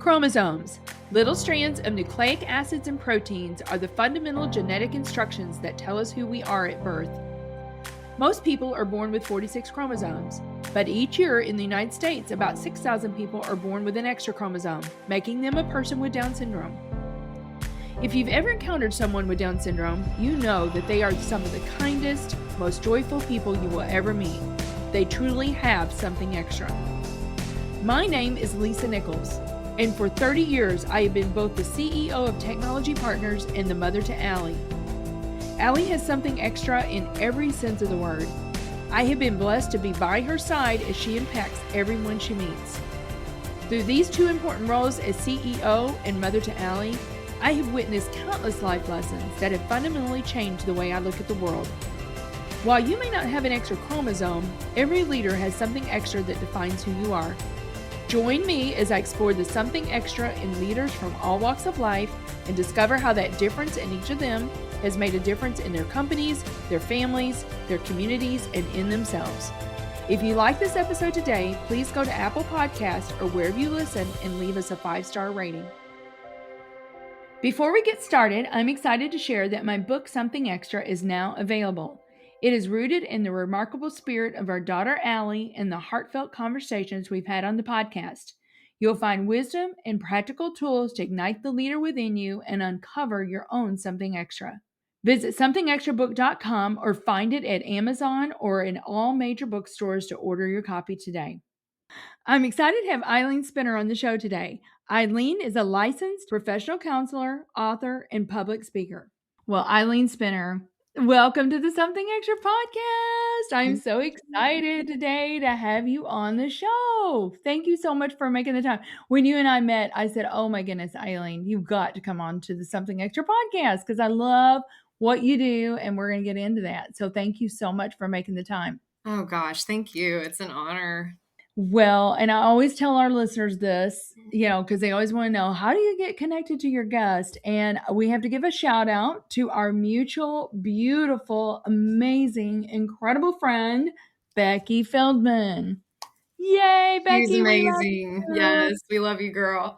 Chromosomes. Little strands of nucleic acids and proteins are the fundamental genetic instructions that tell us who we are at birth. Most people are born with 46 chromosomes, but each year in the United States, about 6,000 people are born with an extra chromosome, making them a person with Down syndrome. If you've ever encountered someone with Down syndrome, you know that they are some of the kindest, most joyful people you will ever meet. They truly have something extra. My name is Lisa Nichols, and for 30 years I have been both the CEO of Technology Partners and the mother to Allie. Allie has something extra in every sense of the word. I have been blessed to be by her side as she impacts everyone she meets. Through these two important roles as CEO and mother to Allie, I have witnessed countless life lessons that have fundamentally changed the way I look at the world. While you may not have an extra chromosome, every leader has something extra that defines who you are. Join me as I explore the something extra in leaders from all walks of life and discover how that difference in each of them has made a difference in their companies, their families, their communities, and in themselves. If you like this episode today, please go to Apple Podcasts or wherever you listen and leave us a 5-star rating. Before we get started, I'm excited to share that my book, Something Extra, is now available. It is rooted in the remarkable spirit of our daughter, Allie, and the heartfelt conversations we've had on the podcast. You'll find wisdom and practical tools to ignite the leader within you and uncover your own something extra. Visit somethingextrabook.com or find it at Amazon or in all major bookstores to order your copy today. I'm excited to have Eileen Spinner on the show today. Eileen is a licensed professional counselor, author, and public speaker. Well, Eileen Spinner, welcome to the Something Extra podcast. I'm so excited today to have you on the show. Thank you so much for making the time. When you and I met, I said, oh my goodness, Eileen, you've got to come on to the Something Extra podcast because I love what you do and we're going to get into that. So thank you so much for making the time. Oh gosh, thank you. It's an honor. Well, and I always tell our listeners this, because they always want to know, how do you get connected to your guest? And we have to give a shout out to our mutual, beautiful, amazing, incredible friend, Becky Feldman. Yay, Becky. She's amazing. Yes, we love you, girl.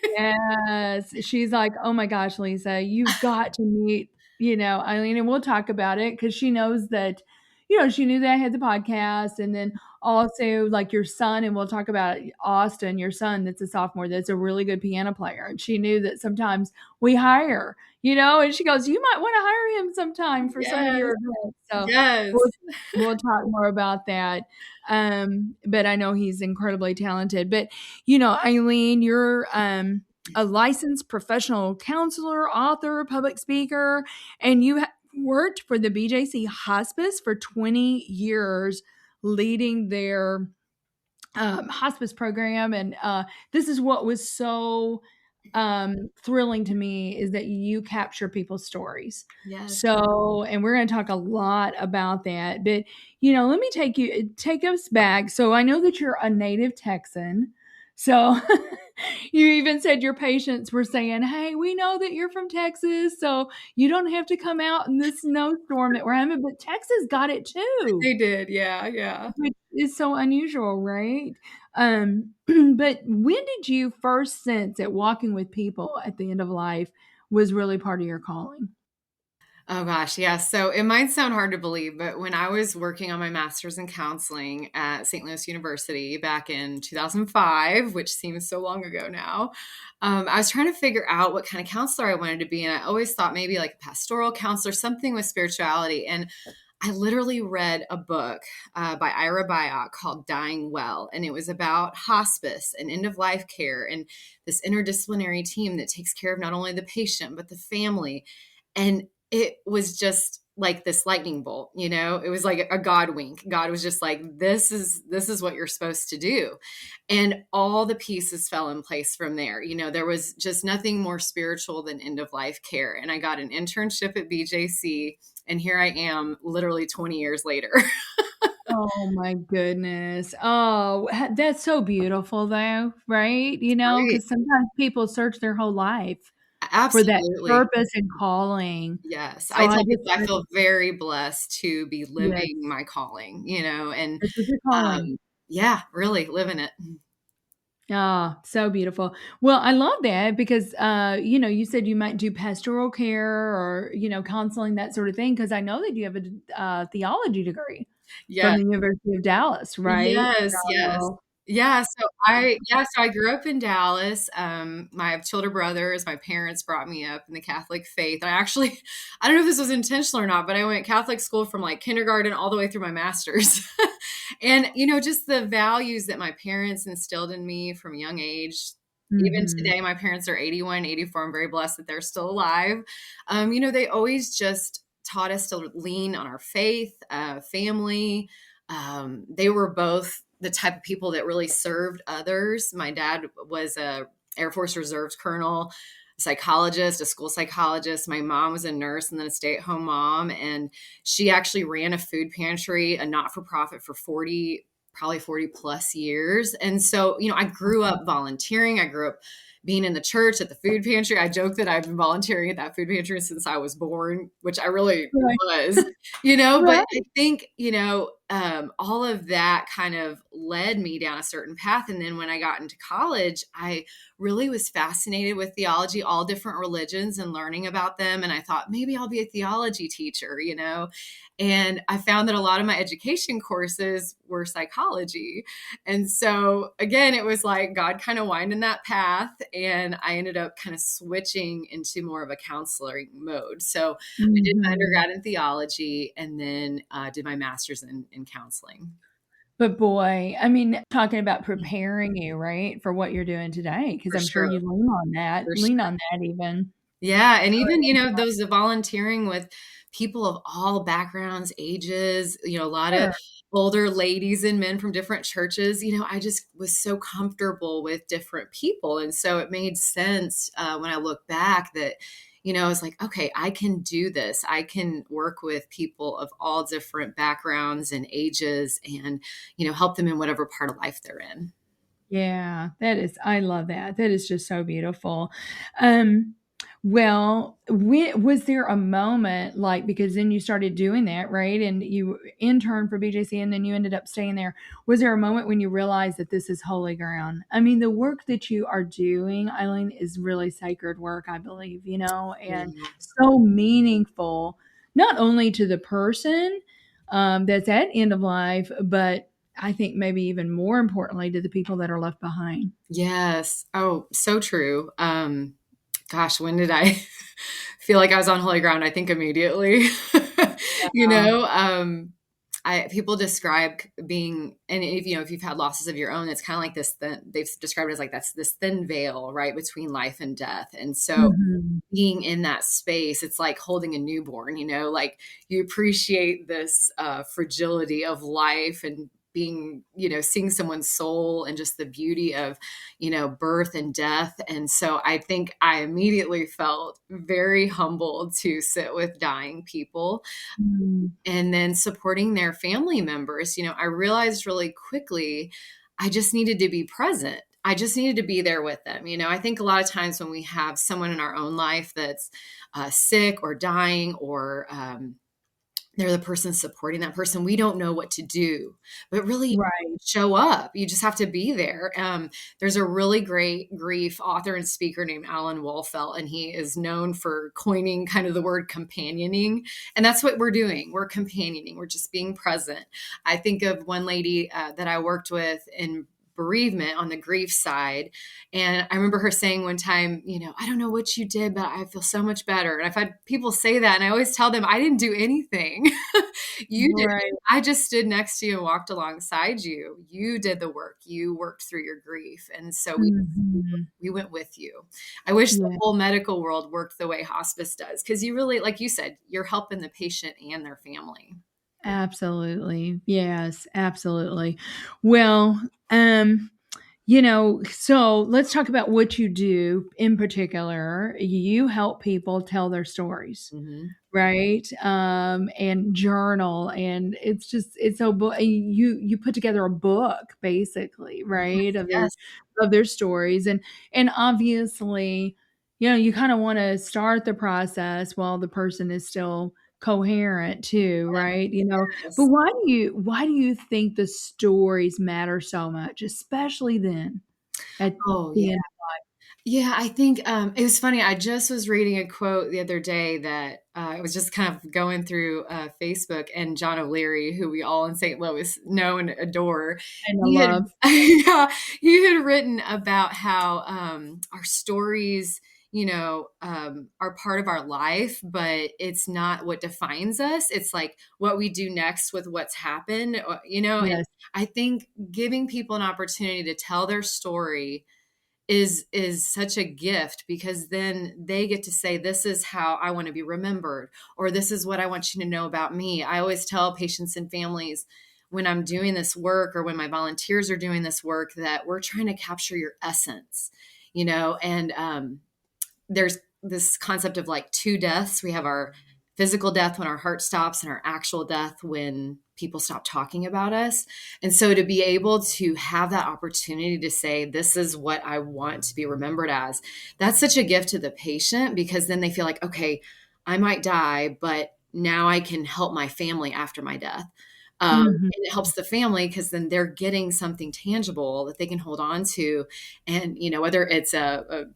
Yes. She's like, oh my gosh, Lisa, you've got to meet, Eileen, and we'll talk about it because she knows that, she knew that I had the podcast, and then also like your son, and we'll talk about Austin, your son that's a sophomore, that's a really good piano player. And she knew that sometimes we hire, and she goes, you might want to hire him sometime for some of your events. So yes. we'll talk more about that. But I know he's incredibly talented. But, Eileen, you're a licensed professional counselor, author, public speaker, and you worked for the BJC Hospice for 20 years, leading their hospice program. And this is what was so thrilling to me, is that you capture people's stories. Yes. So, and we're going to talk a lot about that, but let me take us back. So I know that you're a native Texan. So you even said your patients were saying, hey, we know that you're from Texas, so you don't have to come out in this snowstorm that we're having, but Texas got it too. They did. Yeah. Which is so unusual, right? But when did you first sense that walking with people at the end of life was really part of your calling? Oh gosh, yeah. So it might sound hard to believe, but when I was working on my master's in counseling at St. Louis University back in 2005, which seems so long ago now, I was trying to figure out what kind of counselor I wanted to be. And I always thought maybe like a pastoral counselor, something with spirituality. And I literally read a book by Ira Byock called Dying Well, and it was about hospice and end-of-life care and this interdisciplinary team that takes care of not only the patient, but the family. And it was just like this lightning bolt, it was like a God wink. God was just like, this is what you're supposed to do. And all the pieces fell in place from there. There was just nothing more spiritual than end-of-life care. And I got an internship at BJC, and here I am literally 20 years later. Oh my goodness. Oh, that's so beautiful though, right? Because sometimes people search their whole life. Absolutely. For that purpose and calling. Yes. So I feel very blessed to be living my calling, and yeah, really living it. Ah, so beautiful. Well, I love that because, you said you might do pastoral care or, counseling, that sort of thing. Because I know that you have a theology degree from Yes. the University of Dallas, right? Yes, yes. So So I grew up in Dallas. I have 2 older brothers. My parents brought me up in the Catholic faith. I don't know if this was intentional or not, but I went Catholic school from like kindergarten all the way through my master's. And, just the values that my parents instilled in me from a young age. Even mhm. today, my parents are 81, 84. I'm very blessed that they're still alive. They always just taught us to lean on our faith, family. They were both the type of people that really served others. My dad was a Air Force Reserves colonel, a psychologist, a school psychologist. My mom was a nurse and then a stay-at-home mom, and she actually ran a food pantry, a not-for-profit for 40, probably 40 plus years. And so, I grew up volunteering. I grew up being in the church at the food pantry. I joke that I've been volunteering at that food pantry since I was born, which I really Right. was, but Right. I think, all of that kind of led me down a certain path. And then when I got into college, I really was fascinated with theology, all different religions, and learning about them. And I thought maybe I'll be a theology teacher. And I found that a lot of my education courses were psychology. And so again, it was like God kind of winding that path. And I ended up kind of switching into more of a counseling mode. So I did my Mhm. undergrad in theology and then did my master's in counseling. But boy, I mean, talking about preparing you, right, for what you're doing today, because 'cause For I'm sure sure. you For lean sure. on that even. Yeah, and even, those volunteering with people of all backgrounds, ages, a lot of Sure. older ladies and men from different churches, I just was so comfortable with different people, and so it made sense, when I look back that, I was like, "Okay, I can do this. I can work with people of all different backgrounds and ages and, help them in whatever part of life they're in." Yeah, I love that. That is just so beautiful. Um, well, was there a moment, like, because then you started doing that, right? And you interned for BJC and then you ended up staying there. Was there a moment when you realized that this is holy ground? I mean, the work that you are doing, Eileen, is really sacred work, I believe, and Yeah. so meaningful, not only to the person that's at end of life, but I think maybe even more importantly to the people that are left behind. Yes. Oh, so true. Gosh, when did I feel like I was on holy ground? I think immediately. You Um, know, um, I people describe being, and if you've had losses of your own, it's kind of like this thin, they've described it as like that's this thin veil, right, between life and death. And so mhm. being in that space, it's like holding a newborn, like you appreciate this fragility of life and being, seeing someone's soul and just the beauty of, birth and death. And so I think I immediately felt very humbled to sit with dying people Mm, and then supporting their family members. I realized really quickly I just needed to be present. I just needed to be there with them. I think a lot of times when we have someone in our own life that's sick or dying, or they're the person supporting that person, we don't know what to do, but really right. show up. You just have to be there. There's a really great grief author and speaker named Alan Wolfelt, and he is known for coining kind of the word companioning. And that's what we're doing. We're companioning. We're just being present. I think of one lady that I worked with in bereavement on the grief side. And I remember her saying one time, I don't know what you did, but I feel so much better. And I've had people say that, and I always tell them, I didn't do anything. You did. Right. I just stood next to you and walked alongside you. You did the work. You worked through your grief. And so Mhm. we went with you. I wish the Yeah, whole medical world worked the way hospice does, because you really, like you said, you're helping the patient and their family. absolutely. Yes, absolutely. Well, so let's talk about what you do in particular. You help people tell their stories. Hmm. Right? And journal, and it's so you put together a book basically, right, Yes. of their stories, and obviously, you kinda wanna start the process while the person is still coherent too, right? But Yes. why do you think the stories matter so much, especially then? at Oh, yeah. the end. Yeah, I think it was funny. I just was reading a quote the other day that I was just kind of going through Facebook, and John O'Leary, who we all in St. Louis know and adore, And I he had love. yeah, he had written about how our stories, are part of our life, but it's not what defines us. It's like what we do next with what's happened, and Yes. I think giving people an opportunity to tell their story is such a gift, because then they get to say, this is how I want to be remembered, or this is what I want you to know about me. I always tell patients and families, when I'm doing this work or when my volunteers are doing this work, that we're trying to capture your essence, and there's this concept of like two deaths. We have our physical death when our heart stops, and our actual death when people stop talking about us. And so to be able to have that opportunity to say, this is what I want to be remembered as, that's such a gift to the patient, because then they feel like, okay, I might die, but now I can help my family after my death. Mhm. And it helps the family, because then they're getting something tangible that they can hold on to. And, whether it's a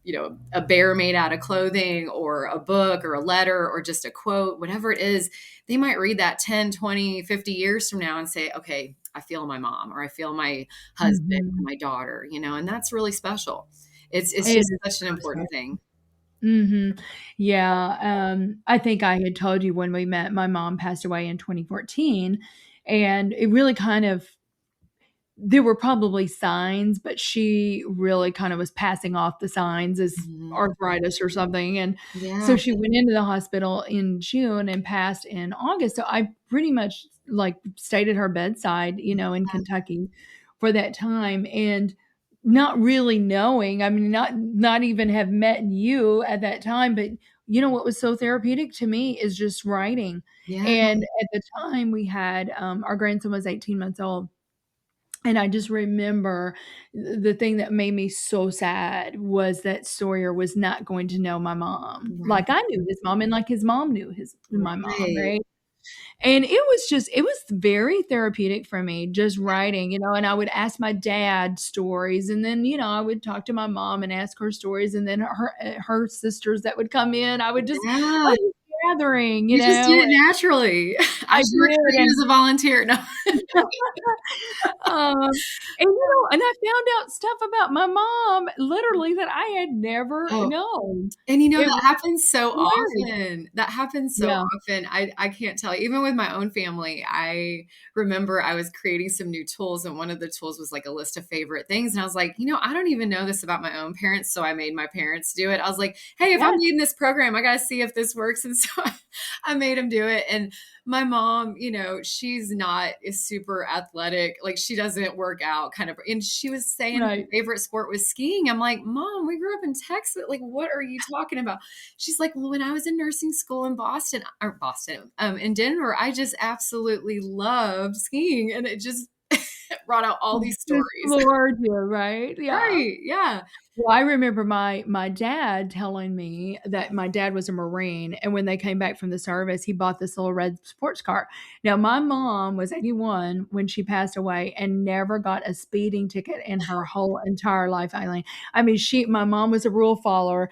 bear made out of clothing, or a book, or a letter, or just a quote, whatever it is, they might read that 10, 20, 50 years from now and say, okay, I feel my mom, or I feel my husband, or Mhm. my daughter, and that's really special. It's It just is such an so important special. thing. Mhm. Yeah, I think I had told you when we met, my mom passed away in 2014, and it really kind of there were probably signs, but she really kind of was passing off the signs as Mhm. arthritis or something, and so Yeah. she went into the hospital in June and passed in August, so I pretty much, like, stayed at her bedside, in Kentucky for that time, and not really knowing, I mean, not even have met you at that time, but, what was so therapeutic to me is just writing, Yeah. and at the time, we had, our grandson was 18 months old, and I just remember the thing that made me so sad was that Sawyer was not going to know my mom. Right. Like, I knew his mom and like his mom knew his my mom, Right. right? And it was very therapeutic for me just writing, and I would ask my dad stories, and then, I would talk to my mom and ask her stories, and then her sisters that would come in, I Yeah. was just gathering, You just did it naturally. I I should recruit did, you and as a volunteer. No. and and I found out stuff about my mom literally that I had never Oh, known. and It that was happens so hilarious. often. That happens so Yeah. often. I can't tell you. Even with my own family, I remember I was creating some new tools, and one of the tools was like a list of favorite things. And I was like, I don't even know this about my own parents. So I made my parents do it. I was like, hey, if I'm Yes. leading this program, I got to see if this works. And so I made them do it. And my mom, she's not a super athletic, like she doesn't work out kind of, and she was saying her Right. favorite sport was skiing. I'm like, Mom, we grew up in Texas. Like, what are you talking about? She's like, well, when I was in nursing school in in Denver, I just absolutely loved skiing. And it just brought out all these Just stories. floored you, right? Yeah. Right. Yeah. Well, I remember my dad telling me that my dad was a Marine, and when they came back from the service, he bought this little red sports car. Now, my mom was 81 when she passed away and never got a speeding ticket in her whole entire life, Eileen. I mean, my mom was a rule follower.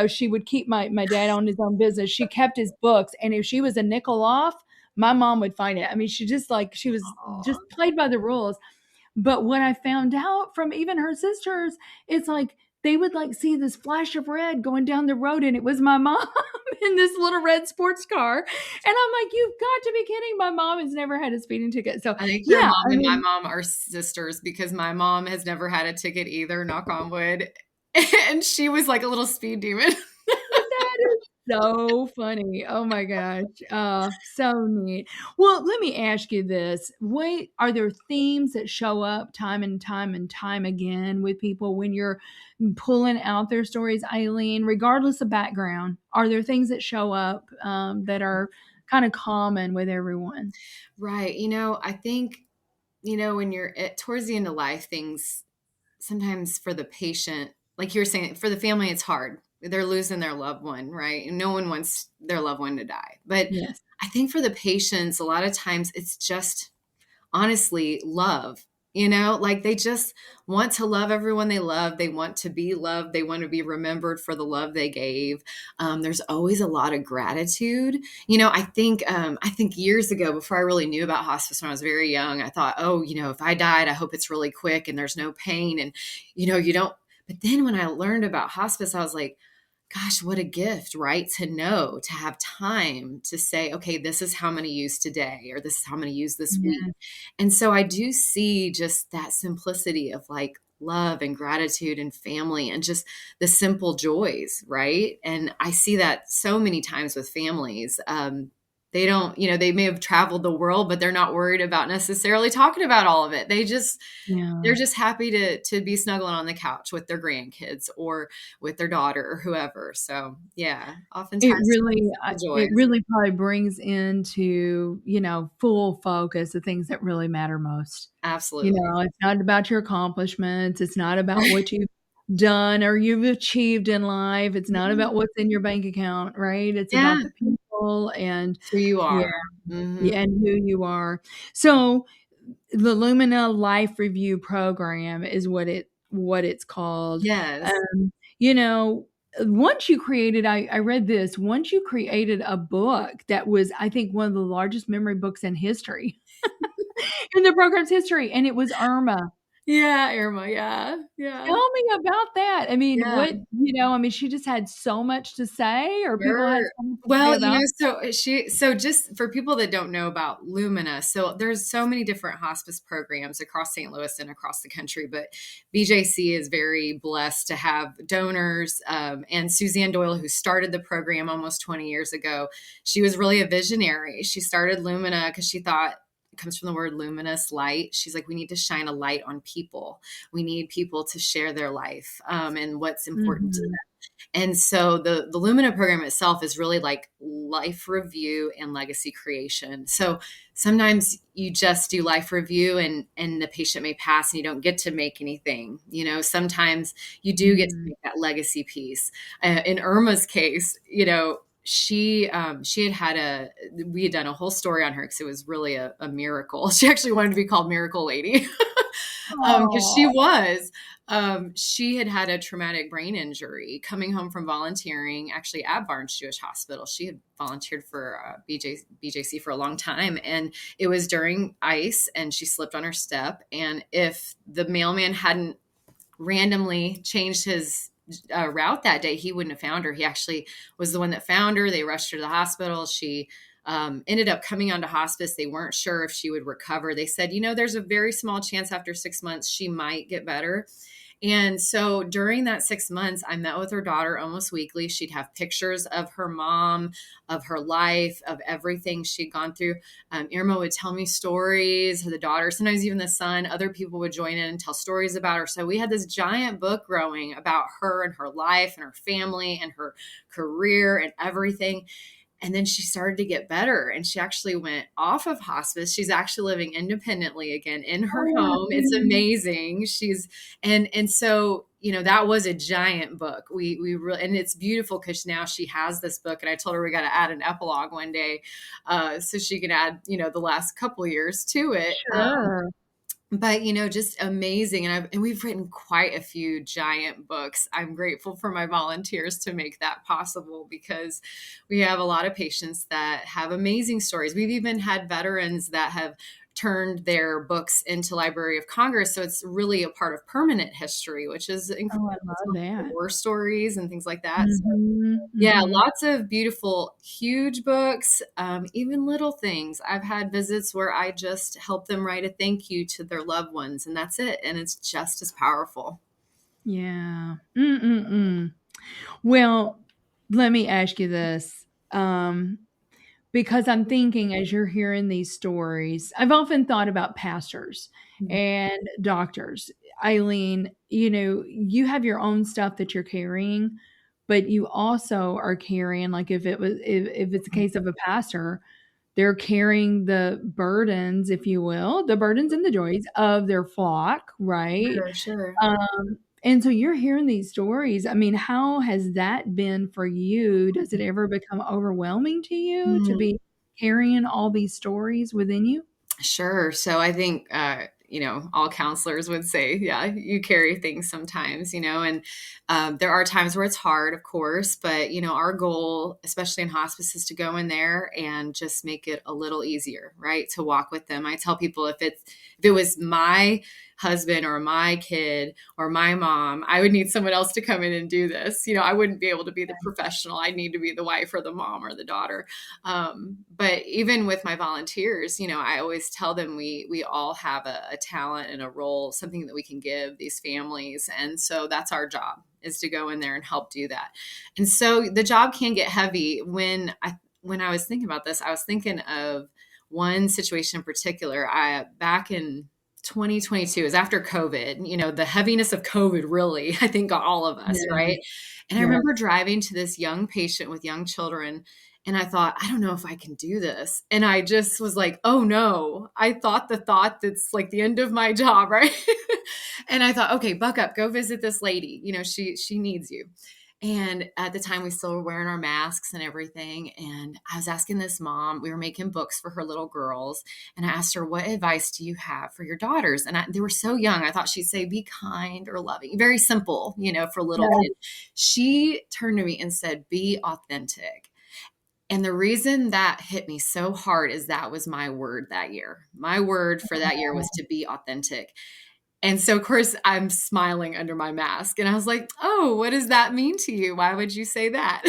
She would keep my dad on his own business. She kept his books, and if she was a nickel off, my mom would find it. I mean, she was just Aw. played by the rules. But what I found out from even her sisters, it's like they would like see this flash of red going down the road, and it was my mom in this little red sports car. And I'm like, you've got to be kidding. My mom has never had a speeding ticket. So I think your yeah, mom I and my mean, mom are sisters, because my mom has never had a ticket either, knock on wood. And she was like a little speed demon. that is so funny. Oh my gosh. So neat. Well, let me ask you this. Wait, are there themes that show up time and time and time again with people when you're pulling out their stories, Eileen, regardless of background? Are there things that show up that are kind of common with everyone? Right. I think, when you're towards the end of life, things sometimes for the patient, like you were saying, for the family, it's hard. They're losing their loved one, right? And no one wants their loved one to die. But Yes. I think for the patients, a lot of times it's just honestly love. Like they just want to love everyone they love. They want to be loved. They want to be remembered for the love they gave. There's always a lot of gratitude. I think years ago, before I really knew about hospice, when I was very young, I thought, oh, if I died, I hope it's really quick and there's no pain. And, you don't. But then when I learned about hospice, I was like, gosh, what a gift, right? To know, to have time to say, okay, this is how I'm going to use today, or this is how I'm going to use this week. Yeah. And so I do see just that simplicity of like love and gratitude and family and just the simple joys, right? And I see that so many times with families. They don't, they may have traveled the world, but they're not worried about necessarily talking about all of it. They're Yeah. just happy to be snuggling on the couch with their grandkids or with their daughter or whoever. So yeah, It oftentimes really, simple it joys. really probably brings into, full focus the things that really matter most. Absolutely. It's not about your accomplishments. It's not about what you've done or you've achieved in life. It's not Mhm. about what's in your bank account, right? It's Yeah, about the people and it's who you yeah, are. Hmm. yeah, and who you are. So the Lumina Life Review Program is what it's called. Yes. Um, you know, once you created, I read this. Once you created a book that was, I think, one of the largest memory books in history, in the program's history, and it was Irma. Yeah, Irma. Yeah. Yeah. Tell me about that. I mean, Yeah. she just had so much to say, or people had Sure. so much to say Well, about. so just for people that don't know about Lumina, so there's so many different hospice programs across St. Louis and across the country, but BJC is very blessed to have donors. And Suzanne Doyle, who started the program almost 20 years ago, she was really a visionary. She started Lumina because she thought, it comes from the word luminous light. She's like, we need to shine a light on people. We need people to share their life, and what's important to them. Mhm. And so the Lumina program itself is really like life review and legacy creation. So sometimes you just do life review and the patient may pass and you don't get to make anything. Sometimes you do get to Mm. make that legacy piece. In Irma's case, she had we had done a whole story on her because it was really a miracle. She actually wanted to be called Miracle Lady. Because she Oh. was. She had a traumatic brain injury coming home from volunteering, actually at Barnes Jewish Hospital. She had volunteered for BJC for a long time, and it was during ice, and she slipped on her step. And if the mailman hadn't randomly changed his route that day, he wouldn't have found her. He actually was the one that found her. They rushed her to the hospital. She ended up coming onto hospice. They weren't sure if she would recover. They said, there's a very small chance after 6 months she might get better. And so during that 6 months, I met with her daughter almost weekly. She'd have pictures of her mom, of her life, of everything she'd gone through. Irma would tell me stories, the daughter, sometimes even the son. Other people would join in and tell stories about her. So we had this giant book growing about her and her life and her family and her career and everything. And then she started to get better and she actually went off of hospice. She's actually living independently again in her home. It's Oh. amazing. And so, that was a giant book. We really, and it's beautiful because now she has this book and I told her we got to add an epilogue one day, so she can add, the last couple years to it. Sure. But just amazing, and we've written quite a few giant books. I'm grateful for my volunteers to make that possible because we have a lot of patients that have amazing stories. We've even had veterans that have turned their books into Library of Congress, so it's really a part of permanent history, which is incredible. Oh, I love that. War stories and things like that. Mhm, Yeah, mhm. lots of beautiful, huge books, even little things. I've had visits where I just help them write a thank you to their loved ones, and that's it. And it's just as powerful. Yeah. Mm-mm-mm. Well, let me ask you this, because I'm thinking as you're hearing these stories, I've often thought about pastors Mhm. and doctors. Eileen, you have your own stuff that you're carrying, but you also are carrying, like if it's a case of a pastor, they're carrying the burdens, if you will, the burdens and the joys of their flock, right? Sure, sure. And so you're hearing these stories. I mean, how has that been for you? Does it ever become overwhelming to you to Mhm. be carrying all these stories within you? Sure. So I think, all counselors would say, yeah, you carry things sometimes, and there are times where it's hard, of course, but, our goal, especially in hospice, is to go in there and just make it a little easier, right? To walk with them. I tell people if it was my husband or my kid or my mom, I would need someone else to come in and do this. I wouldn't be able to be the professional. I'd need to be the wife or the mom or the daughter. But even with my volunteers, I always tell them we all have a talent and a role, something that we can give these families. And so that's our job, is to go in there and help do that. And so the job can get heavy. When I was thinking about this, I was thinking of one situation in particular. Back in 2022, is after COVID, the heaviness of COVID really, I think, got all of us, right? And I remember driving to this young patient with young children, and I thought, I don't know if I can do this. And I just was like, oh no, I thought the thought that's like the end of my job, right? And I thought, okay, buck up, go visit this lady. She needs you. And at the time, we still were wearing our masks and everything. And I was asking this mom, we were making books for her little girls. And I asked her, what advice do you have for your daughters? And they were so young. I thought she'd say, be kind or loving. Very simple, for little kids. She turned to me and said, be authentic. And the reason that hit me so hard is that was my word that year. My word for that year was to be authentic. And so, of course, I'm smiling under my mask. And I was like, oh, what does that mean to you? Why would you say that?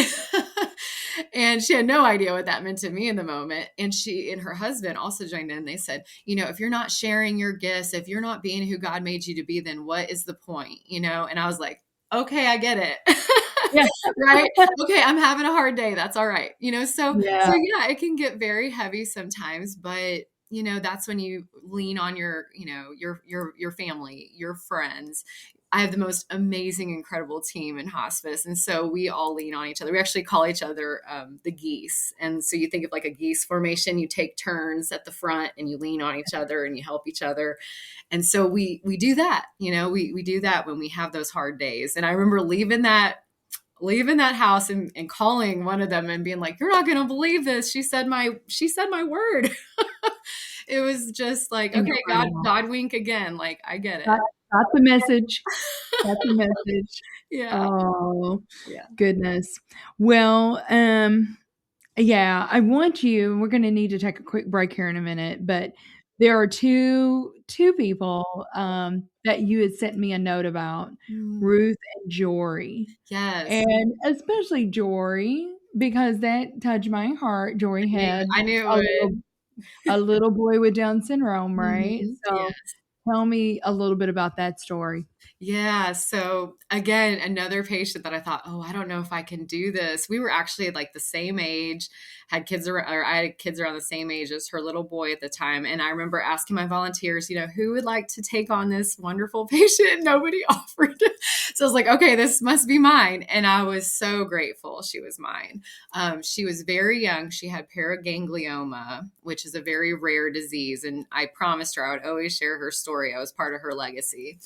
And she had no idea what that meant to me in the moment. And she and her husband also joined in. They said, if you're not sharing your gifts, if you're not being who God made you to be, then what is the point? And I was like, okay, I get it. Yeah. Right. Okay. I'm having a hard day. That's all right. So yeah, it can get very heavy sometimes, but that's when you lean on your family, your friends. I have the most amazing, incredible team in hospice. And so we all lean on each other. We actually call each other the geese. And so you think of like a geese formation, you take turns at the front and you lean on each other and you help each other. And so we do that, we do that when we have those hard days. And I remember leaving that house and calling one of them and being like, you're not going to believe this. She said my word. It was just like, okay, God wink again. Like, I get it. Got the message. Got the message. Yeah. Oh, yeah. Goodness. Well, yeah, I want you, we're going to need to take a quick break here in a minute, but there are two people that you had sent me a note about, Ruth and Jory. Yes. And especially Jory, because that touched my heart. Jory had a little boy with Down syndrome, right? Mm-hmm. So yes. Tell me a little bit about that story. Yeah. So again, another patient that I thought, oh, I don't know if I can do this. We were actually like the same age, I had kids around the same age as her little boy at the time. And I remember asking my volunteers, who would like to take on this wonderful patient? Nobody offered. So I was like, okay, this must be mine. And I was so grateful she was mine. She was very young. She had paraganglioma, which is a very rare disease. And I promised her I would always share her story. I was part of her legacy.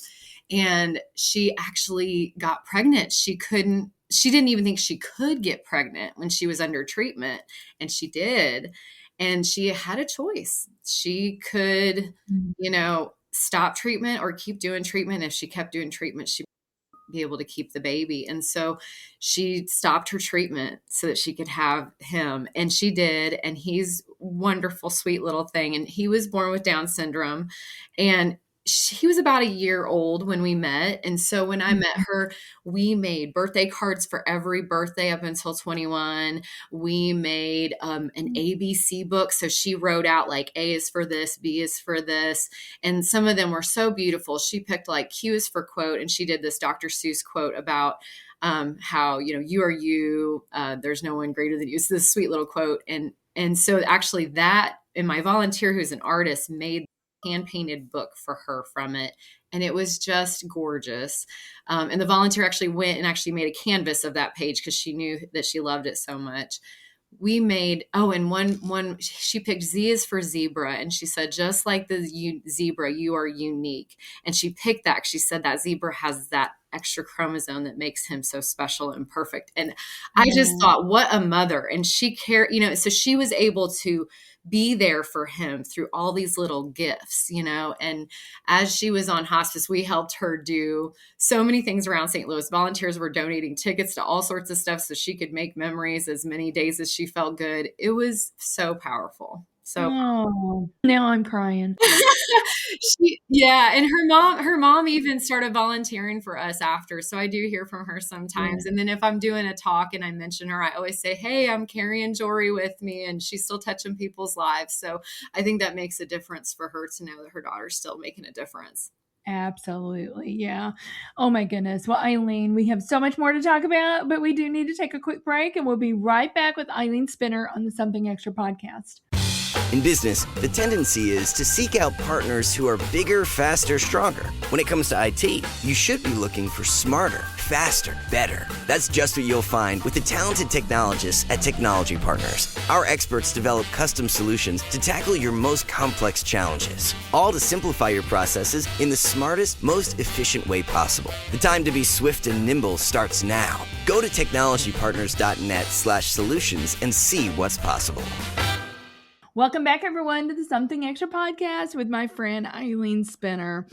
And she actually got pregnant. She didn't even think she could get pregnant when she was under treatment, and she did. And she had a choice. She could, stop treatment or keep doing treatment. If she kept doing treatment, she'd be able to keep the baby. And so she stopped her treatment so that she could have him. And she did. And he's wonderful, sweet little thing. And he was born with Down syndrome. And he was about a year old when we met. And so when I met her, we made birthday cards for every birthday up until 21. We made an ABC book. So she wrote out like A is for this, B is for this. And some of them were so beautiful. She picked like Q is for quote. And she did this Dr. Seuss quote about how, you are you, there's no one greater than you. It's this sweet little quote. And so actually that, and my volunteer who's an artist made hand-painted book for her from it. And it was just gorgeous. And the volunteer actually went and actually made a canvas of that page because she knew that she loved it so much. We made, and one, she picked Z is for zebra. And she said, just like the zebra, you are unique. And she picked that. She said that zebra has that extra chromosome that makes him so special and perfect. And I just thought, what a mother. And she cared, so she was able to be there for him through all these little gifts, and as she was on hospice, we helped her do so many things around St. Louis. Volunteers were donating tickets to all sorts of stuff so she could make memories as many days as she felt good. It was so powerful. So Oh, now I'm crying. and her mom even started volunteering for us after. So I do hear from her sometimes. Yeah. And then if I'm doing a talk and I mention her, I always say, hey, I'm carrying Jory with me, and she's still touching people's lives. So I think that makes a difference for her to know that her daughter's still making a difference. Absolutely. Yeah. Oh my goodness. Well, Eileen, we have so much more to talk about, but we do need to take a quick break, and we'll be right back with Eileen Spinner on the Something Extra podcast. In business, the tendency is to seek out partners who are bigger, faster, stronger. When it comes to IT, you should be looking for smarter, faster, better. That's just what you'll find with the talented technologists at Technology Partners. Our experts develop custom solutions to tackle your most complex challenges, all to simplify your processes in the smartest, most efficient way possible. The time to be swift and nimble starts now. Go to technologypartners.net/solutions and see what's possible. Welcome back, everyone, to the Something Extra podcast with my friend Eileen Spinner.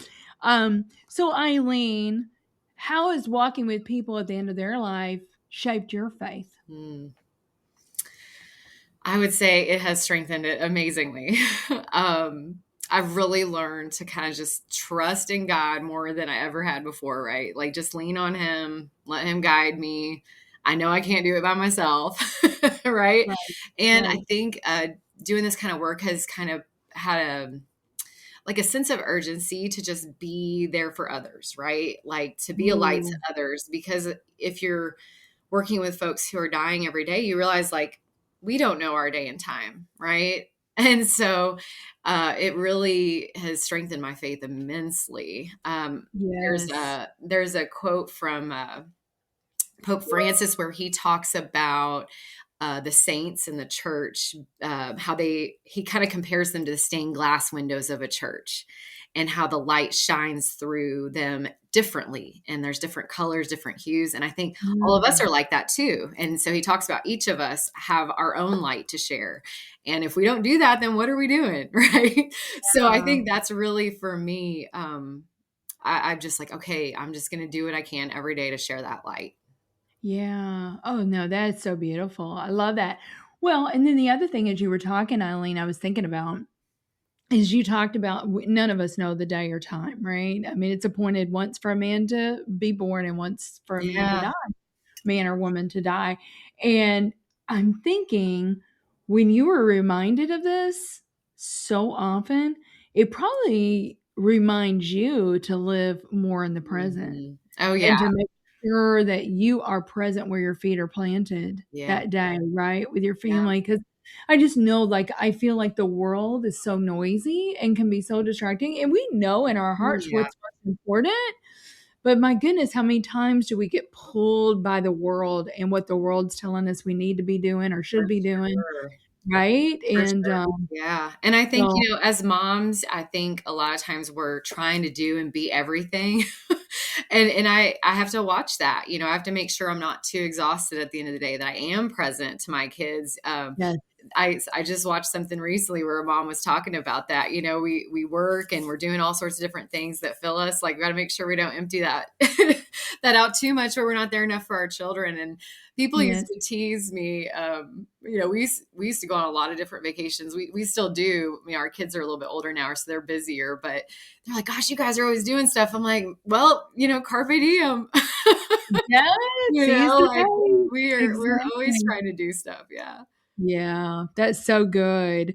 So Eileen, how has walking with people at the end of their life shaped your faith? I would say it has strengthened it amazingly. I've really learned to kind of just trust in God more than I ever had before, right? Like just lean on him, let him guide me. I know I can't do it by myself, right? And I think doing this kind of work has kind of had a sense of urgency to just be there for others, right? Like to be a light to others, because if you're working with folks who are dying every day, you realize like we don't know our day and time, right? And so it really has strengthened my faith immensely. There's a quote from Pope Francis where he talks about the saints in the church, how he kind of compares them to the stained glass windows of a church, and how the light shines through them differently. And there's different colors, different hues. And I think all of us are like that too. And so he talks about each of us have our own light to share. And if we don't do that, then what are we doing? Right. So I think that's really for me. I'm just like, okay, I'm just going to do what I can every day to share that light. Yeah. Oh, no, that's so beautiful. I love that. Well, and then the other thing as you were talking, Eileen, I was thinking about is you talked about none of us know the day or time, right? I mean, it's appointed once for a man to be born and once for a man to die, man or woman to die. And I'm thinking when you were reminded of this so often, it probably reminds you to live more in the present. Oh, yeah. And to make sure that you are present where your feet are planted that day, right? With your family. Because I just know, like, I feel like the world is so noisy and can be so distracting. And we know in our hearts what's most important. But my goodness, how many times do we get pulled by the world and what the world's telling us we need to be doing or should be doing? Right. And and I think, as moms, I think a lot of times we're trying to do and be everything. and I have to watch that. I have to make sure I'm not too exhausted at the end of the day, that I am present to my kids. I just watched something recently where a mom was talking about that. We work and we're doing all sorts of different things that fill us. Like, we got to make sure we don't empty that that out too much, where we're not there enough for our children. And people used to tease me. We used to go on a lot of different vacations. We still do. Our kids are a little bit older now, so they're busier. But they're like, "Gosh, you guys are always doing stuff." I'm like, "Well, carpe diem." We're always trying to do stuff. Yeah. Yeah, that's so good.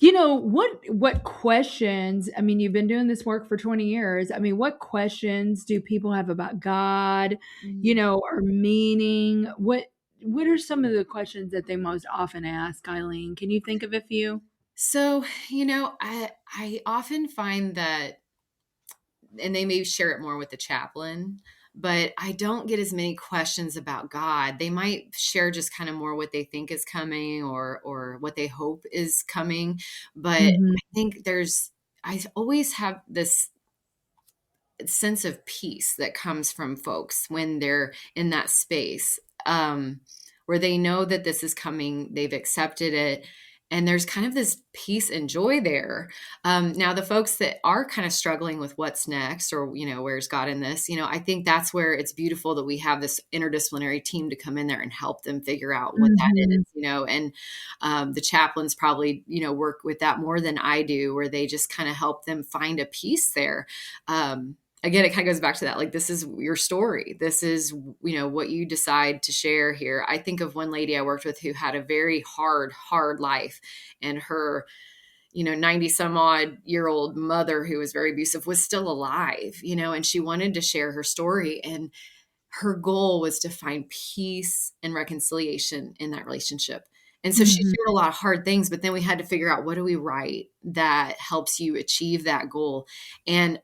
What questions, I mean, you've been doing this work for 20 years. I mean, what questions do people have about God, or meaning? What are some of the questions that they most often ask, Eileen? Can you think of a few? So, I often find that, and they may share it more with the chaplain, but I don't get as many questions about God. They might share just kind of more what they think is coming or what they hope is coming. But I think I always have this sense of peace that comes from folks when they're in that space. where they know that this is coming, they've accepted it, and there's kind of this peace and joy there. Now, the folks that are kind of struggling with what's next, or, where's God in this, I think that's where it's beautiful that we have this interdisciplinary team to come in there and help them figure out what that is, and the chaplains probably, work with that more than I do, where they just kind of help them find a peace there. Again, it kind of goes back to that, like, this is your story. This is, what you decide to share here. I think of one lady I worked with who had a very hard life, and her, 90 some odd year old mother, who was very abusive, was still alive, and she wanted to share her story. And her goal was to find peace and reconciliation in that relationship. And so she shared a lot of hard things, but then we had to figure out, what do we write that helps you achieve that goal? And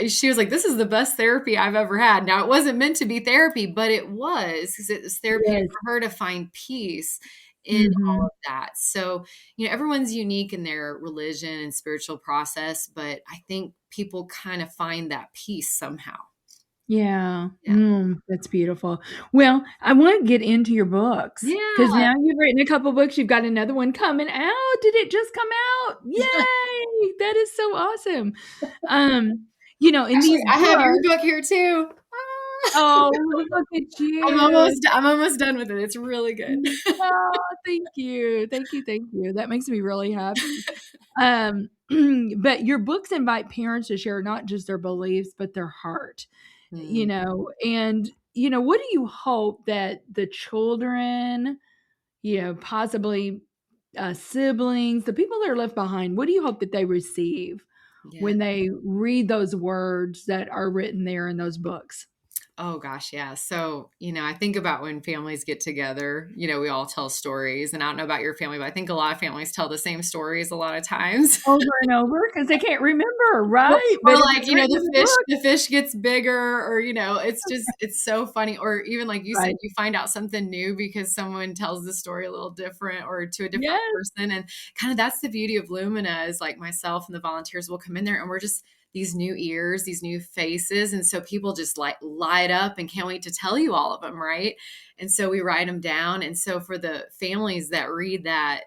she was like, this is the best therapy I've ever had. Now, it wasn't meant to be therapy, but it was, because it was therapy for her to find peace in all of that. So, everyone's unique in their religion and spiritual process, but I think people kind of find that peace somehow. Yeah. That's beautiful. Well, I want to get into your books. Yeah. Because now you've written a couple books. You've got another one coming out. Did it just come out? Yay! That is so awesome. In Actually, these I have your book here too. Oh, look at you. I'm almost done with it. It's really good. Oh, thank you. Thank you. Thank you. That makes me really happy. But your books invite parents to share not just their beliefs, but their heart. And what do you hope that the children, possibly siblings, the people that are left behind, what do you hope that they receive when they read those words that are written there in those books? Oh gosh, yeah. So, I think about when families get together, we all tell stories, and I don't know about your family, but I think a lot of families tell the same stories a lot of times. Over and over, because they can't remember, right? Or like, the fish gets bigger, or, it's so funny. Or even like you said, you find out something new because someone tells the story a little different, or to a different person. And kind of that's the beauty of Lumina, is like myself and the volunteers will come in there, and we're just these new ears, these new faces. And so people just like light up and can't wait to tell you all of them. Right. And so we write them down. And so for the families that read that,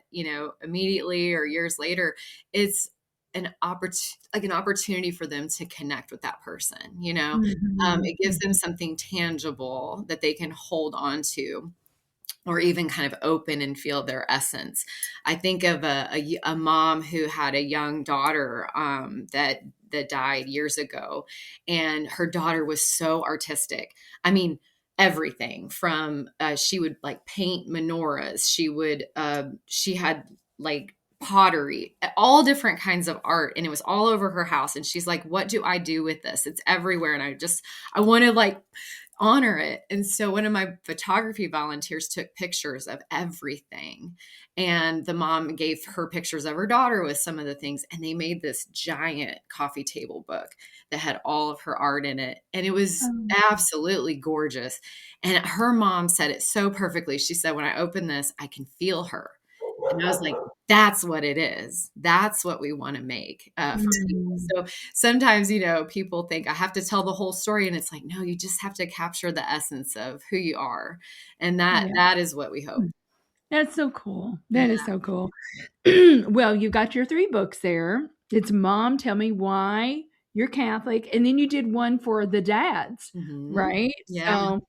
immediately or years later, it's an opportunity for them to connect with that person. It gives them something tangible that they can hold on to, or even kind of open and feel their essence. I think of a mom who had a young daughter that died years ago, and her daughter was so artistic. I mean, everything from she would like paint menorahs. She had like pottery, all different kinds of art, and it was all over her house. And she's like, what do I do with this? It's everywhere. And I want to like honor it. And so one of my photography volunteers took pictures of everything, and the mom gave her pictures of her daughter with some of the things, and they made this giant coffee table book that had all of her art in it. And it was absolutely gorgeous. And her mom said it so perfectly. She said, when I open this, I can feel her. And I was like, that's what it is. That's what we want to make for people. So sometimes, people think I have to tell the whole story, and it's like, no, you just have to capture the essence of who you are. And that is what we hope. That's so cool. That is so cool. Well, you got your 3 books there. It's Mom, Tell Me Why You're Catholic. And then you did one for the dads, right? Yeah. So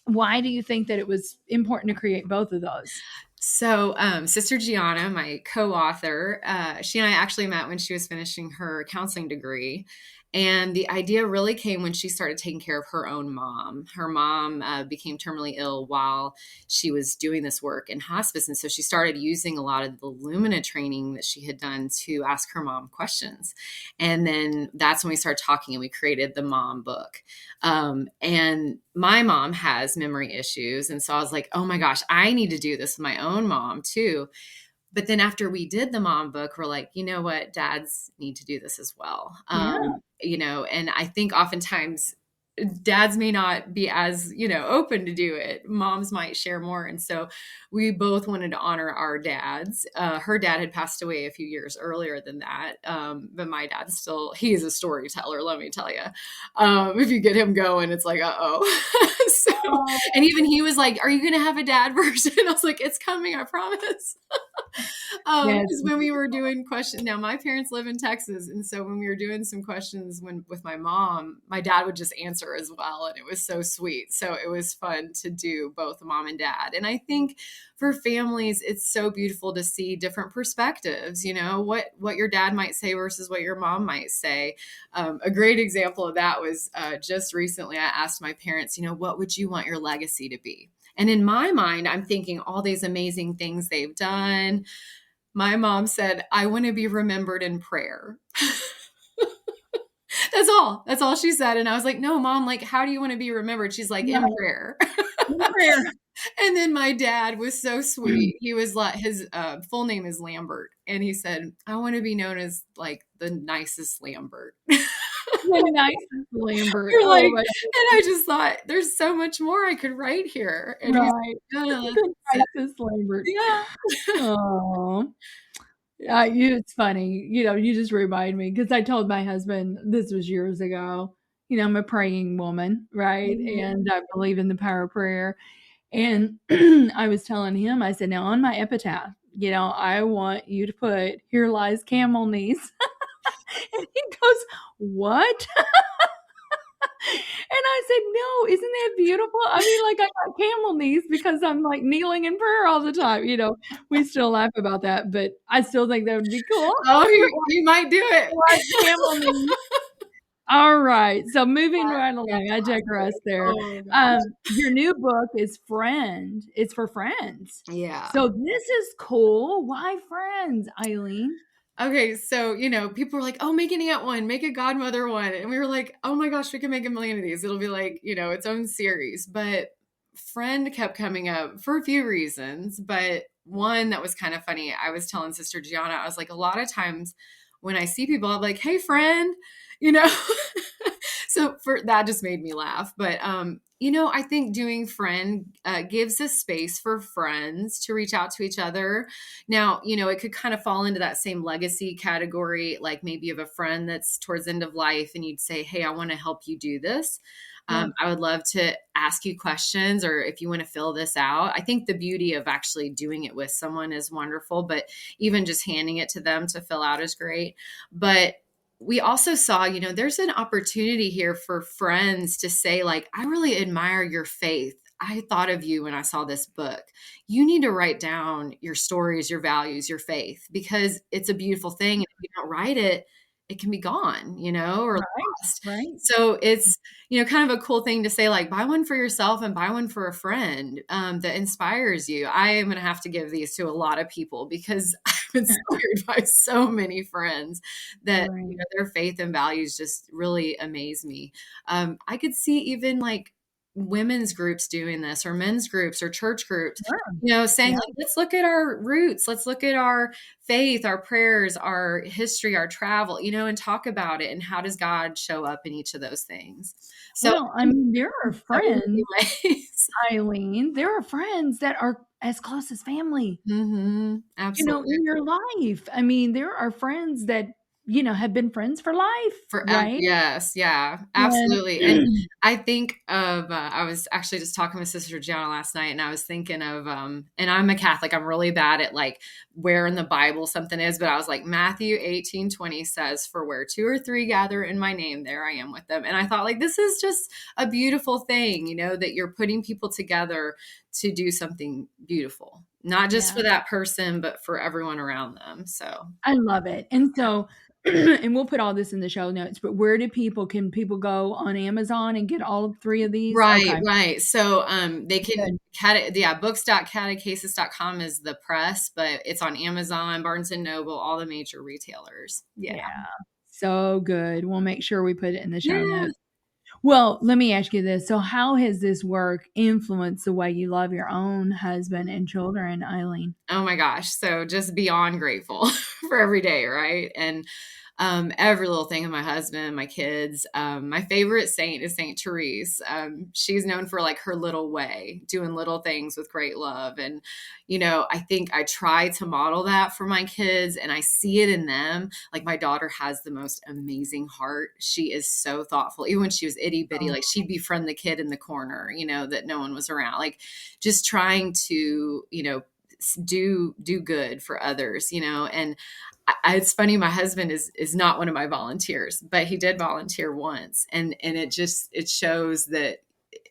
why do you think that it was important to create both of those? So Sister Gianna, my co-author, she and I actually met when she was finishing her counseling degree. And the idea really came when she started taking care of her own mom. Her mom became terminally ill while she was doing this work in hospice. And so she started using a lot of the Lumina training that she had done to ask her mom questions. And then that's when we started talking, and we created the mom book. And my mom has memory issues. And so I was like, oh my gosh, I need to do this with my own mom too. But then after we did the mom book, we're like, you know what, dads need to do this as well. And I think oftentimes dads may not be as, open to do it. Moms might share more. And so we both wanted to honor our dads. Her dad had passed away a few years earlier than that. But my dad he is a storyteller, let me tell you. If you get him going, it's like, so, and even he was like, are you going to have a dad version? I was like, it's coming, I promise. Because when we were doing questions, now my parents live in Texas. And so when we were doing some questions with my mom, my dad would just answer as well. And it was so sweet. So it was fun to do both mom and dad. And I think for families, it's so beautiful to see different perspectives, what your dad might say versus what your mom might say. A great example of that was just recently, I asked my parents, what would you want your legacy to be? And in my mind, I'm thinking all these amazing things they've done. My mom said, I want to be remembered in prayer. That's all she said. And I was like, no, Mom, like, how do you want to be remembered? She's like, in prayer. In prayer. And then my dad was so sweet. He was like, his full name is Lambert. And he said, I want to be known as like the nicest Lambert. The nicest Lambert. You're like, and I just thought there's so much more I could write here. And right. The nicest Lambert. Yeah. Oh. It's funny. You just remind me, because I told my husband, this was years ago, I'm a praying woman, right? Mm-hmm. And I believe in the power of prayer. And I was telling him, I said, now on my epitaph, I want you to put, here lies camel knees. And he goes, what? And I said, no, isn't that beautiful? I mean, like, I got camel knees because I'm like kneeling in prayer all the time. We still laugh about that, but I still think that would be cool. Oh, you might do it. Like camel knees. All right. So moving right along, I digress there. Your new book is Friend. It's for friends. Yeah. So this is cool. Why friends, Eileen? Okay, so, people were like, oh, make an aunt one, make a godmother one. And we were like, oh my gosh, we can make a million of these. It'll be like, its own series. But friend kept coming up for a few reasons. But one that was kind of funny, I was telling Sister Gianna, I was like, a lot of times when I see people, I'm like, hey, friend, So that just made me laugh. But, I think doing friend gives a space for friends to reach out to each other. Now, it could kind of fall into that same legacy category, like maybe you have a friend that's towards the end of life and you'd say, hey, I want to help you do this. I would love to ask you questions, or if you want to fill this out. I think the beauty of actually doing it with someone is wonderful, but even just handing it to them to fill out is great. But we also saw, there's an opportunity here for friends to say, like, I really admire your faith. I thought of you when I saw this book. You need to write down your stories, your values, your faith, because it's a beautiful thing. And if you don't write it, it can be gone, or lost. Right. So it's, kind of a cool thing to say, like, buy one for yourself and buy one for a friend that inspires you. I am going to have to give these to a lot of people because I'm inspired by so many friends that their faith and values just really amaze me. I could see even like women's groups doing this, or men's groups, or church groups, saying, like, let's look at our roots. Let's look at our faith, our prayers, our history, our travel, and talk about it. And how does God show up in each of those things? So, there are friends, Eileen, there are friends that are as close as family, absolutely. In your life. There are friends that, have been friends for life. Right? Yes. Yeah, absolutely. And I think of, I was actually just talking with Sister Gianna last night, and I was thinking of, and I'm a Catholic, I'm really bad at like where in the Bible something is, but I was like, Matthew 18:20 says, for where 2 or 3 gather in my name, there I am with them. And I thought, like, this is just a beautiful thing, that you're putting people together to do something beautiful, not just for that person, but for everyone around them. So I love it. And so, and we'll put all this in the show notes, but where can people go on Amazon and get all 3 of these? Right, okay. Right. So they can, books.catechesis.com is the press, but it's on Amazon, Barnes & Noble, all the major retailers. Yeah. So good. We'll make sure we put it in the show notes. Well, let me ask you this. So how has this work influenced the way you love your own husband and children, Eileen? Oh my gosh. So just beyond grateful for every day. Right. And every little thing of my husband, my kids. My favorite saint is Saint Therese. She's known for like her little way, doing little things with great love. And, I think I try to model that for my kids, and I see it in them. Like my daughter has the most amazing heart. She is so thoughtful. Even when she was itty bitty, like she'd befriend the kid in the corner, that no one was around, like just trying to, do good for others, and it's funny. My husband is not one of my volunteers, but he did volunteer once. And it shows that,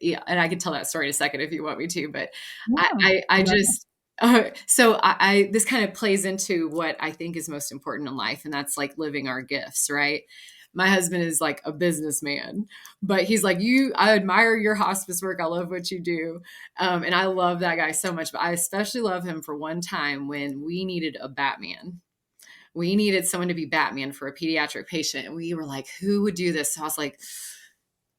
yeah. And I can tell that story in a second if you want me to, but Yeah. I just, so this kind of plays into what I think is most important in life. And that's like living our gifts, right? My husband is like a businessman, but he's like, I admire your hospice work. I love what you do. And I love that guy so much, but I especially love him for one time when we needed a Batman. We needed someone to be Batman for a pediatric patient. And we were like, who would do this? So I was like,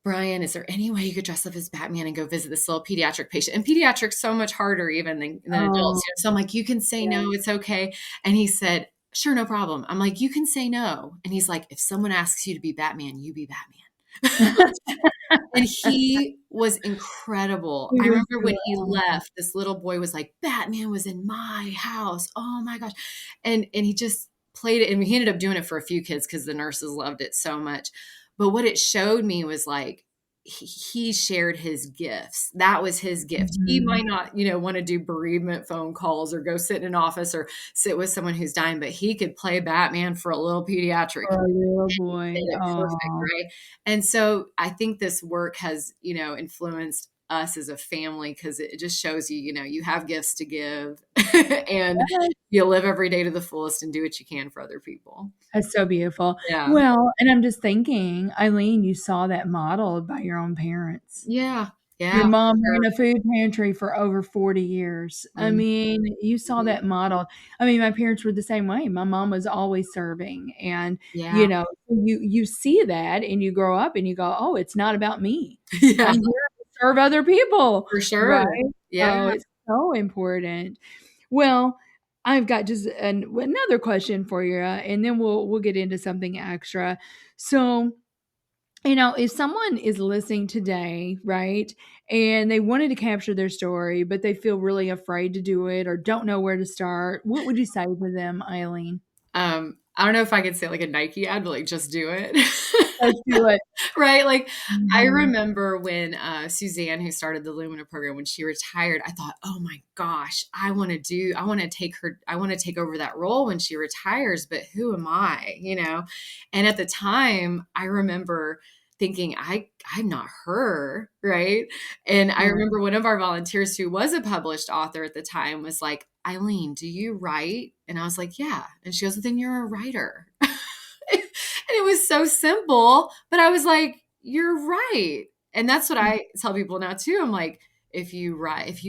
Brian, is there any way you could dress up as Batman and go visit this little pediatric patient? And pediatrics so much harder even than adults. So I'm like, you can say no, it's okay. And he said, sure, no problem. I'm like, you can say no. And he's like, if someone asks you to be Batman, you be Batman. And he was incredible. I remember when he left, this little boy was like, Batman was in my house. Oh my gosh. And he just played it. And he ended up doing it for a few kids because the nurses loved it so much. But what it showed me was like, he shared his gifts. That was his gift. Mm-hmm. He might not, want to do bereavement phone calls or go sit in an office or sit with someone who's dying, but he could play Batman for a little pediatric. Oh, little boy. Perfect, right? And so I think this work has, influenced us as a family because it just shows you, you have gifts to give and you live every day to the fullest and do what you can for other people. That's so beautiful. Yeah. Well, and I'm just thinking, Eileen, you saw that modeled by your own parents. Yeah. Yeah. Your mom ran a food pantry for over 40 years. Mm-hmm. I mean, you saw that modeled. I mean, my parents were the same way. My mom was always serving. And, you see that and you grow up and you go, oh, it's not about me. Yeah. I'm here to serve other people. For sure. Right? Yeah. So it's so important. Well, I've got just another question for you, and then we'll get into something extra. So, if someone is listening today, right, and they wanted to capture their story, but they feel really afraid to do it or don't know where to start, what would you say to them, Eileen? I don't know if I could say like a Nike ad, but like just do it. Let's do it. Right. Like I remember when Suzanne, who started the Lumina program, when she retired, I thought, oh my gosh, I want to take over that role when she retires, but who am I? And at the time I remember thinking, I'm not her. Right. And I remember one of our volunteers who was a published author at the time was like, Eileen, do you write? And I was like, yeah. And she goes, then you're a writer. And it was so simple, but I was like, you're right. And that's what I tell people now too. I'm like, if you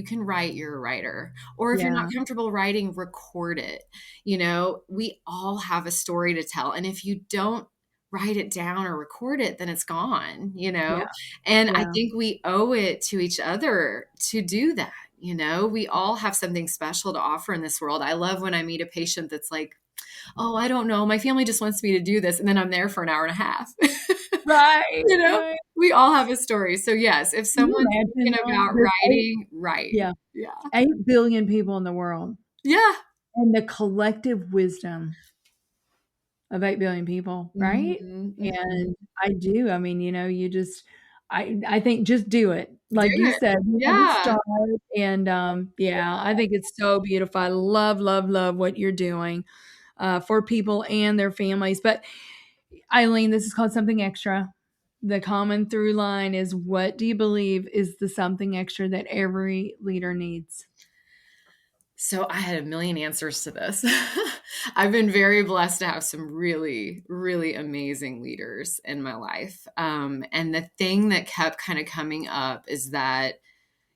can write, you're a writer. Or if you're not comfortable writing, record it. We all have a story to tell. And if you don't write it down or record it, then it's gone, And I think we owe it to each other to do that. We all have something special to offer in this world. I love when I meet a patient that's like, oh, I don't know, my family just wants me to do this. And then I'm there for an hour and a half. Right. Right. We all have a story. So yes, if someone's thinking about writing, write. Yeah. 8 billion people in the world. Yeah. And the collective wisdom of 8 billion people, right? Mm-hmm. And I do. I mean, I think just do it. Like you said, start. And I think it's so beautiful. I love, love, love what you're doing for people and their families. But Eileen, this is called Something Extra. The common through line is, what do you believe is the something extra that every leader needs? So I had a million answers to this. I've been very blessed to have some really, really amazing leaders in my life. And the thing that kept kind of coming up is that,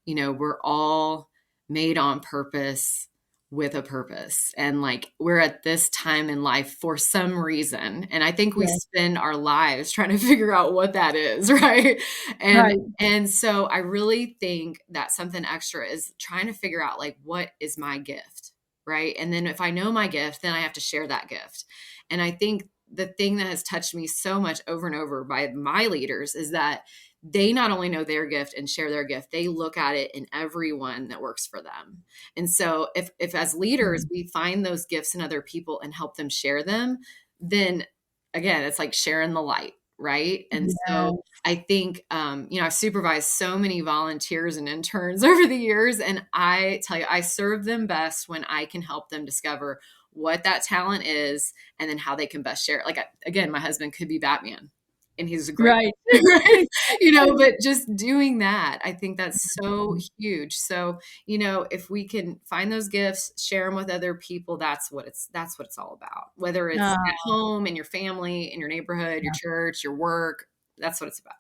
we're all made on purpose with a purpose. And like, we're at this time in life for some reason. And I think we spend our lives trying to figure out what that is. Right. And so I really think that something extra is trying to figure out like, what is my gift? Right. And then if I know my gift, then I have to share that gift. And I think the thing that has touched me so much over and over by my leaders is that they not only know their gift and share their gift, they look at it in everyone that works for them. And so if as leaders, we find those gifts in other people and help them share them, then again, it's like sharing the light. Right. And so I think, I've supervised so many volunteers and interns over the years, and I tell you, I serve them best when I can help them discover what that talent is and then how they can best share it. Like, again, my husband could be Batman and he's a great, right? But just doing that, I think that's so huge. So, if we can find those gifts, share them with other people, that's what it's all about. Whether it's at home, in your family, in your neighborhood, your church, your work, that's what it's about.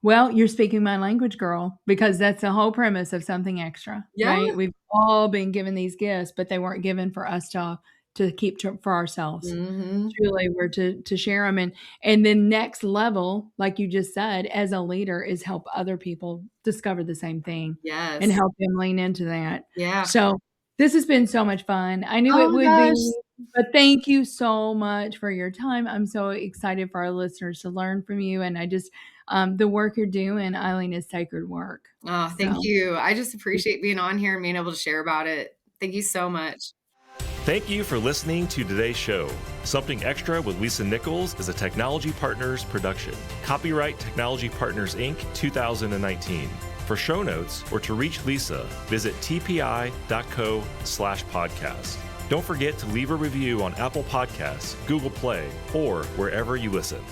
Well, you're speaking my language, girl, because that's the whole premise of Something Extra, right? We've all been given these gifts, but they weren't given for us to keep for ourselves. Truly, we're to share them. And then next level, like you just said, as a leader, is help other people discover the same thing. Yes. And help them lean into that. Yeah. So this has been so much fun. I knew it would be, but thank you so much for your time. I'm so excited for our listeners to learn from you. And I just, the work you're doing, Eileen, is sacred work. Oh, thank you. I just appreciate being on here and being able to share about it. Thank you so much. Thank you for listening to today's show. Something Extra with Lisa Nichols is a Technology Partners production. Copyright Technology Partners, Inc. 2019. For show notes or to reach Lisa, visit tpi.co/podcast. Don't forget to leave a review on Apple Podcasts, Google Play, or wherever you listen.